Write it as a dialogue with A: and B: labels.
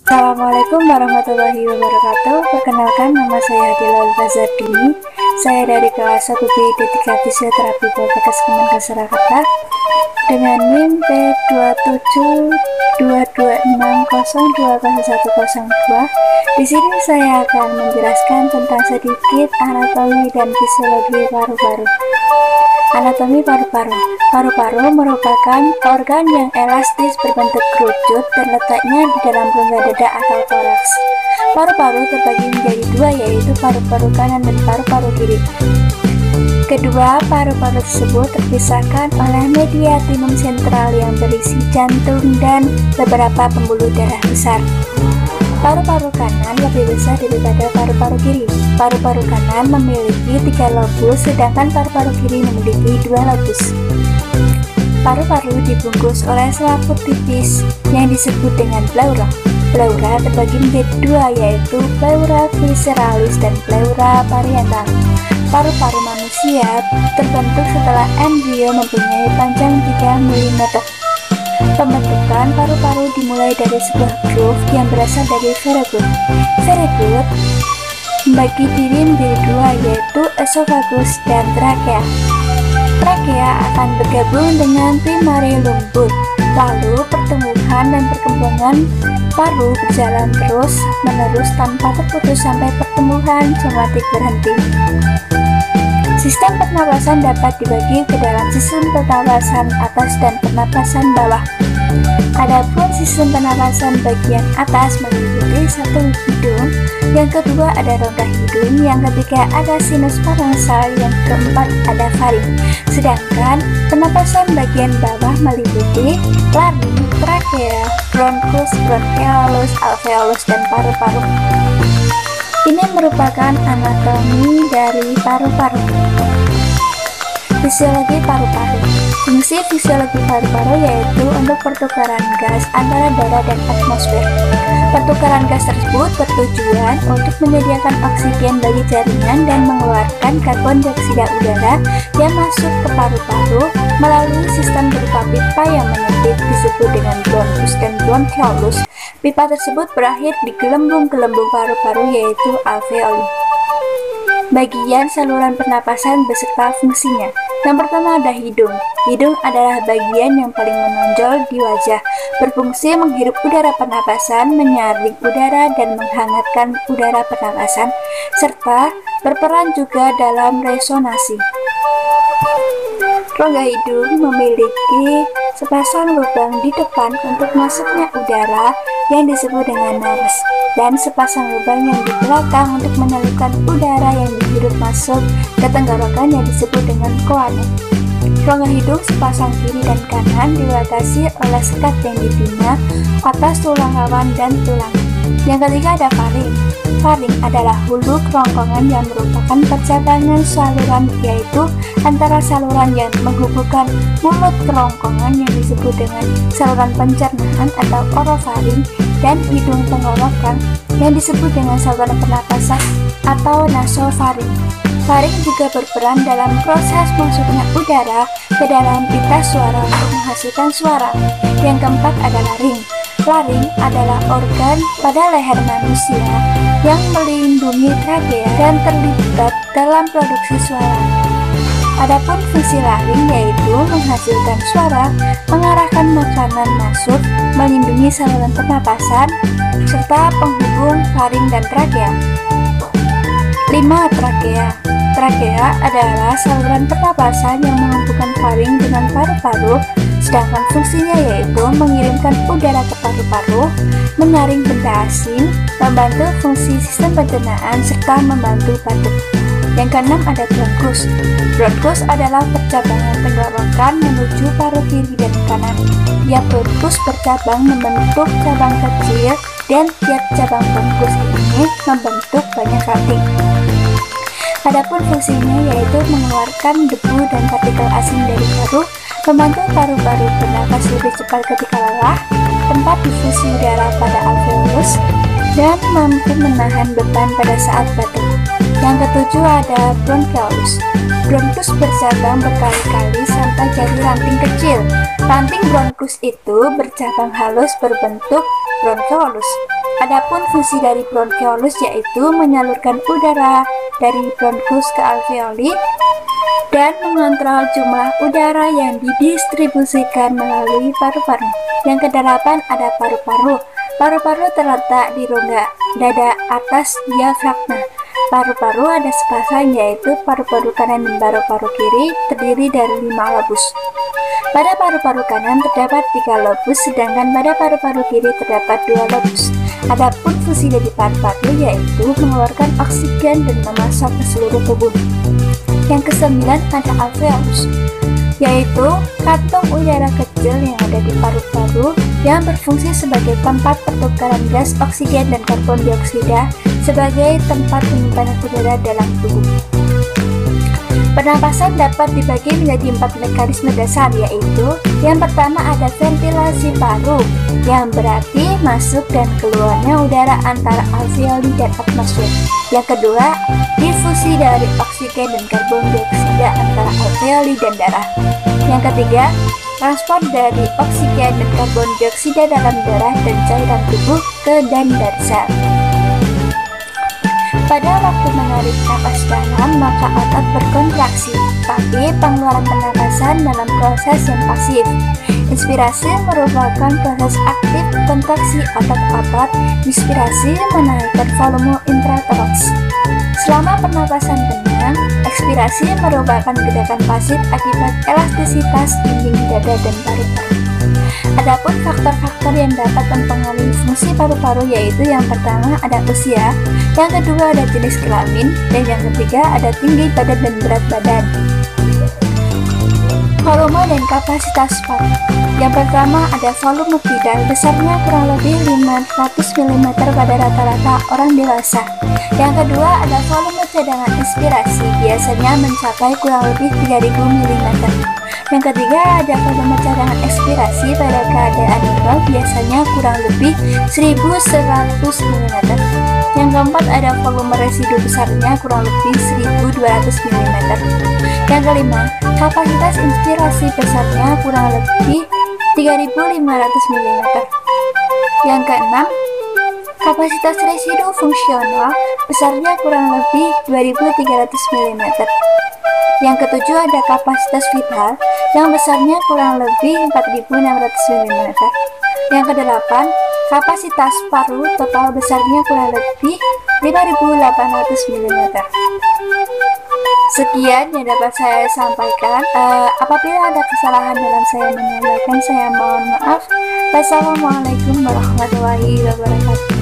A: Assalamualaikum warahmatullahi wabarakatuh. Perkenalkan, nama saya Dilal Bazardini. Saya dari kelas 1B D3 Fisioterapi Poltekkes Kemenkes Surakarta dengan NIM P27226020102. Di sini saya akan menjelaskan tentang sedikit anatomi dan fisiologi paru-paru. Anatomi paru-paru. Paru-paru merupakan organ yang elastis berbentuk kerucut dan letaknya di dalam rongga dada atau toraks. Paru-paru terbagi menjadi dua, yaitu paru-paru kanan dan paru-paru kiri. Kedua paru-paru tersebut terpisahkan oleh mediastinum sentral yang berisi jantung dan beberapa pembuluh darah besar. Paru-paru kanan lebih besar daripada paru-paru kiri. Paru-paru kanan memiliki 3 lobus, sedangkan paru-paru kiri memiliki 2 lobus. Paru-paru dibungkus oleh selaput tipis yang disebut dengan pleura. Pleura terbagi menjadi dua, yaitu pleura visceralis dan pleura parietal. Paru-paru manusia terbentuk setelah embrio mempunyai panjang 3 mm. Pembentukan paru-paru dimulai dari sebuah groove yang berasal dari veregut. Veregut membagi diri menjadi dua, yaitu esophagus dan trakea. Trakea akan bergabung dengan primary lumbur. Lalu pertumbuhan dan perkembangan paru berjalan terus-menerus tanpa terputus sampai pertumbuhan somatik berhenti. Sistem pernapasan dapat dibagi ke dalam sistem pernapasan atas dan pernapasan bawah. Adapun sistem pernapasan bagian atas meliputi satu hidung, yang kedua ada rongga hidung, yang ketiga ada sinus paranasal, yang keempat ada faring. Sedangkan pernapasan bagian bawah meliputi laring, trakea, bronkus, bronchiolus, alveolus, dan paru-paru. Ini merupakan anatomi dari paru-paru. Fisiologi paru-paru. Fungsi fisiologi paru-paru yaitu untuk pertukaran gas antara darah dan atmosfer. Pertukaran gas tersebut bertujuan untuk menyediakan oksigen bagi jaringan dan mengeluarkan karbon dioksida udara yang masuk ke paru-paru melalui sistem berupa pipa yang menyempit disebut dengan bronkus dan bronchiolus. Pipa tersebut berakhir di gelembung-gelembung paru-paru yaitu alveoli. Bagian saluran pernapasan beserta fungsinya. Yang pertama ada hidung. Hidung adalah bagian yang paling menonjol di wajah, berfungsi menghirup udara pernapasan, menyaring udara dan menghangatkan udara pernapasan, serta berperan juga dalam resonansi. Rongga hidung memiliki sepasang lubang di depan untuk masuknya udara yang disebut dengan nares, dan sepasang lubang yang di belakang untuk menyalurkan udara yang dihirup masuk ke tenggorokan yang disebut dengan koana. Rongga hidung sepasang kiri dan kanan dibatasi oleh sekat yang dibina atas tulang rawan dan tulang. Yang ketiga ada faring. Faring adalah hulu kerongkongan yang merupakan percabangan saluran, yaitu antara saluran yang menghubungkan mulut kerongkongan yang disebut dengan saluran pencernaan atau orofaring dan hidung tenggorokan yang disebut dengan saluran pernapasan atau nasofaring. Faring juga berperan dalam proses masuknya udara ke dalam pita suara untuk menghasilkan suara. Yang keempat adalah laring. Laring adalah organ pada leher manusia yang melindungi trakea dan terlibat dalam produksi suara. Adapun fungsi laring yaitu menghasilkan suara, mengarahkan makanan masuk, melindungi saluran pernapasan, serta penghubung faring dan trakea. 5. Trakea. Trakea adalah saluran pernapasan yang menghubungkan faring dengan paru-paru, sedangkan fungsinya yaitu mengirimkan udara ke paru-paru, menyaring benda asing, membantu fungsi sistem pencernaan, serta membantu batuk. Yang keenam ada bronkus. Bronkus adalah percabangan tenggorokan menuju paru kiri dan kanan. Tiap bronkus bercabang membentuk cabang kecil, dan tiap cabang bronkus ini membentuk banyak ranting. Adapun fungsinya yaitu mengeluarkan debu dan partikel asing dari paru, membantu paru-paru bernapas lebih cepat ketika lelah, tempat difusi udara pada alveolus, dan mampu menahan beban pada saat batuk. Yang ketujuh ada bronchiolus. Bronkus bercabang berkali-kali sampai jadi ranting kecil. Ranting bronkus itu bercabang halus berbentuk bronchiolus. Adapun fungsi dari bronkiolus yaitu menyalurkan udara dari bronkus ke alveoli dan mengontrol jumlah udara yang didistribusikan melalui paru-paru. Yang kedelapan ada paru-paru. Paru-paru terletak di rongga dada atas diafragma. Paru-paru ada sepasang yaitu paru-paru kanan dan paru-paru kiri terdiri dari 5 lobus. Pada paru-paru kanan terdapat 3 lobus, sedangkan pada paru-paru kiri terdapat 2 lobus. Adapun fungsi dari paru-paru yaitu mengeluarkan oksigen dan memasok ke seluruh tubuh. Yang kesembilan ada alveolus, yaitu kantung udara kecil yang ada di paru-paru yang berfungsi sebagai tempat pertukaran gas oksigen dan karbon dioksida sebagai tempat penyimpanan udara dalam tubuh. Pernapasan dapat dibagi menjadi 4 mekanisme dasar, yaitu yang pertama ada ventilasi paru, yang berarti masuk dan keluarnya udara antara alveoli dan atmosfer. Yang kedua, difusi dari oksigen dan karbon dioksida antara alveoli dan darah. Yang ketiga, transport dari oksigen dan karbon dioksida dalam darah dan cairan tubuh ke dan dari sel. Pada waktu menarik napas dalam, maka otot berkontraksi, tapi pengeluaran pernapasan dalam proses yang pasif. Inspirasi merupakan proses aktif kontraksi otot-otot. Inspirasi menaikkan volume intratoraks. Selama pernapasan tenang, ekspirasi merupakan gerakan pasif akibat elastisitas dinding dada dan paru-paru. Adapun faktor-faktor yang dapat mempengaruhi fungsi paru-paru yaitu yang pertama ada usia, yang kedua ada jenis kelamin, dan yang ketiga ada tinggi badan dan berat badan. Volume dan kapasitas paru. Yang pertama ada volume vital, besarnya kurang lebih 500 mm pada rata-rata orang dewasa. Yang kedua ada volume cadangan inspirasi, biasanya mencapai kurang lebih 3000 mm. Yang ketiga ada volume cadangan ekspirasi pada keadaan normal, biasanya kurang lebih 1100 mm. Yang keempat ada volume residu besarnya kurang lebih 1200 mm. Yang kelima, kapasitas inspirasi besarnya kurang lebih 3500 mm. Yang keenam, kapasitas residu fungsional besarnya kurang lebih 2300 mm. Yang ketujuh ada kapasitas vital yang besarnya kurang lebih 4600 mm. Yang kedelapan, kapasitas paru total besarnya kurang lebih 5800 mm. Sekian yang dapat saya sampaikan. Apabila ada kesalahan dalam saya menyampaikan, saya mohon maaf. Wassalamualaikum warahmatullahi wabarakatuh.